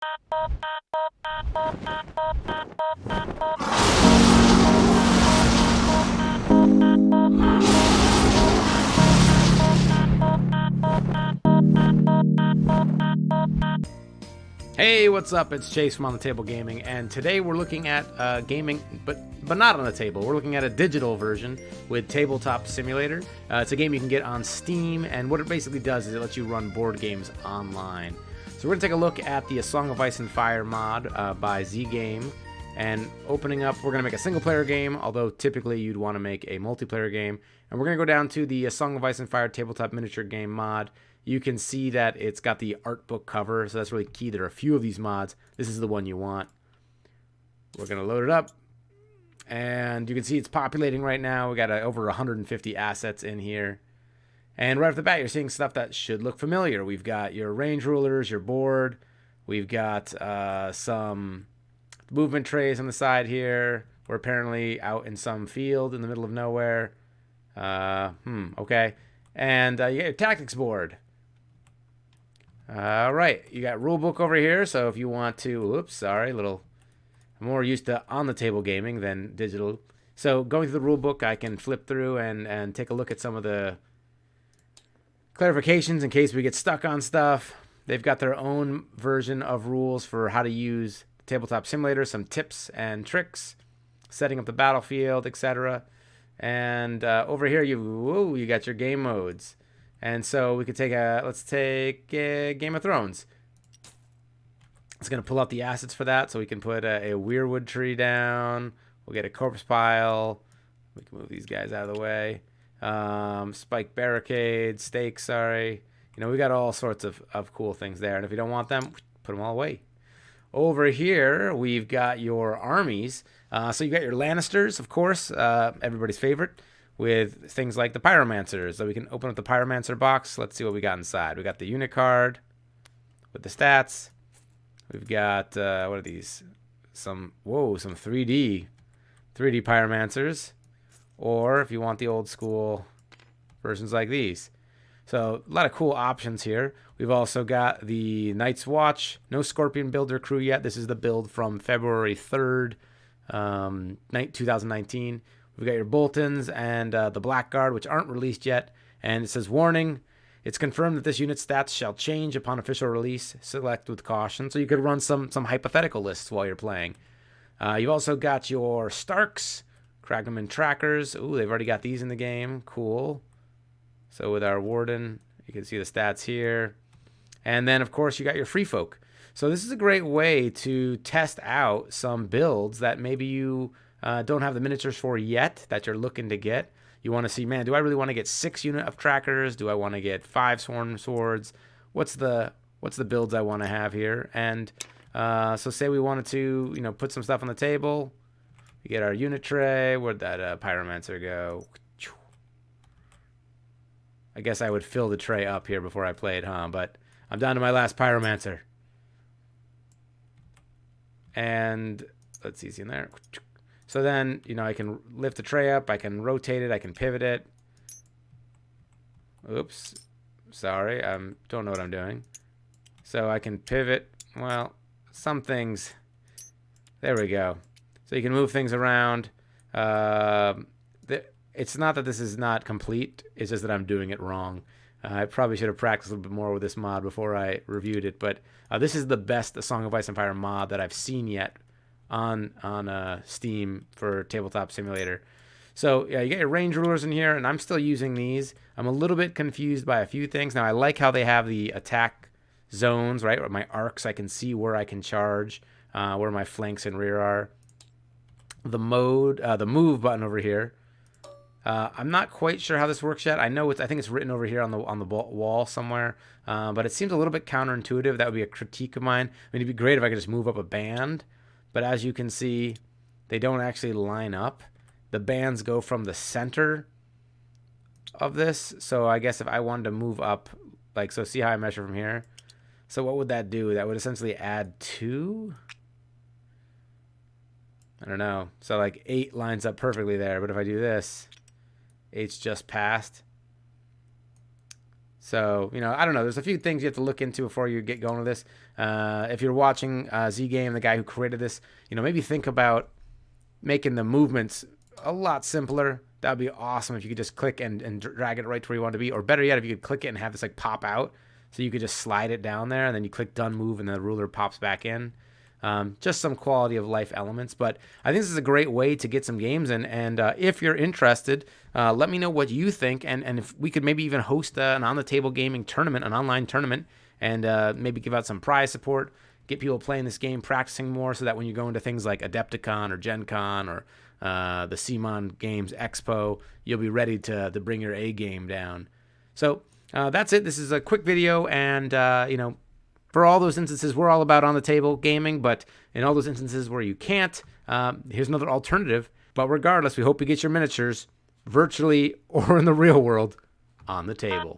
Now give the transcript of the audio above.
Hey, what's up? It's Chase from On the Table Gaming, and today we're looking at gaming, but not on the table. We're looking at a digital version with Tabletop Simulator. It's a game you can get on Steam, and what it basically does is it lets you run board games online. So we're going to take a look at the A Song of Ice and Fire mod by Z-Game, and opening up, we're going to make a single-player game, although typically you'd want to make a multiplayer game. And we're going to go down to the A Song of Ice and Fire tabletop miniature game mod. You can see that it's got the art book cover, so that's really key. There are a few of these mods. This is the one you want. We're going to load it up, and you can see it's populating right now. We got over 150 assets in here. And right off the bat, you're seeing stuff that should look familiar. We've got your range rulers, your board. We've got some movement trays on the side here. We're apparently out in some field in the middle of nowhere. Okay. And you got your tactics board. All right, you got rule book over here. So if you want to, I'm more used to on the table gaming than digital. So going through the rule book, I can flip through and take a look at some of the clarifications in case we get stuck on stuff. They've got their own version of rules for how to use Tabletop Simulator, some tips and tricks, setting up the battlefield, etc. And over here, you got your game modes. And so we could let's take Game of Thrones. It's going to pull out the assets for that. So we can put a weirwood tree down. We'll get a corpse pile. We can move these guys out of the way. Spike barricades, stakes, sorry. We got all sorts of cool things there. And if you don't want them, put them all away. Over here, we've got your armies. So you got your Lannisters, of course, everybody's favorite, with things like the Pyromancers. So we can open up the Pyromancer box. Let's see what we got inside. We got the unit card with the stats. We've got, what are these? Some 3D Pyromancers. Or if you want the old school versions like these. So a lot of cool options here. We've also got the Night's Watch. No Scorpion builder crew yet. This is the build from February 3rd, 2019. We've got your Boltons and the Blackguard, which aren't released yet. And it says, warning, it's confirmed that this unit's stats shall change upon official release. Select with caution. So you could run some hypothetical lists while you're playing. You've also got your Starks, Kragman Trackers. Ooh, they've already got these in the game. Cool. So with our Warden, you can see the stats here. And then, of course, you got your Free Folk. So this is a great way to test out some builds that maybe you don't have the miniatures for yet that you're looking to get. You want to see, man, do I really want to get 6 unit of trackers? Do I want to get 5 sworn swords? What's the builds I want to have here? And so say we wanted to, put some stuff on the table. We get our unit tray. Where'd that Pyromancer go? I guess I would fill the tray up here before I played, huh? But I'm down to my last Pyromancer. And let's see, is he in there? So then, I can lift the tray up. I can rotate it. I can pivot it. Oops. Sorry. I don't know what I'm doing. So I can pivot. Well, some things. There we go. So you can move things around. It's not that this is not complete. It's just that I'm doing it wrong. I probably should have practiced a little bit more with this mod before I reviewed it. But this is the best A Song of Ice and Fire mod that I've seen yet on Steam for Tabletop Simulator. So yeah, you get your range rulers in here, and I'm still using these. I'm a little bit confused by a few things. Now, I like how they have the attack zones, right? Or my arcs, I can see where I can charge, where my flanks and rear are. The move button over here. I'm not quite sure how this works yet. I think it's written over here on the wall somewhere, but it seems a little bit counterintuitive. That would be a critique of mine. I mean, it'd be great if I could just move up a band, but as you can see, they don't actually line up. The bands go from the center of this, so I guess if I wanted to move up, so see how I measure from here? So what would that do? That would essentially add 2? I don't know. So 8 lines up perfectly there, but if I do this, 8's just passed. So, I don't know. There's a few things you have to look into before you get going with this. If you're watching Z Game, the guy who created this, maybe think about making the movements a lot simpler. That would be awesome if you could just click and drag it right to where you want to be. Or better yet, if you could click it and have this like pop out. So you could just slide it down there and then you click done move and the ruler pops back in. Just some quality of life elements. But I think this is a great way to get some games in. And if you're interested, let me know what you think. And if we could maybe even host an on-the-table gaming tournament, an online tournament, and maybe give out some prize support, get people playing this game, practicing more so that when you go into things like Adepticon or Gen Con or the CMON Games Expo, you'll be ready to bring your A game down. So that's it. This is a quick video, and for all those instances, we're all about on-the-table gaming, but in all those instances where you can't, here's another alternative. But regardless, we hope you get your miniatures, virtually or in the real world, on the table.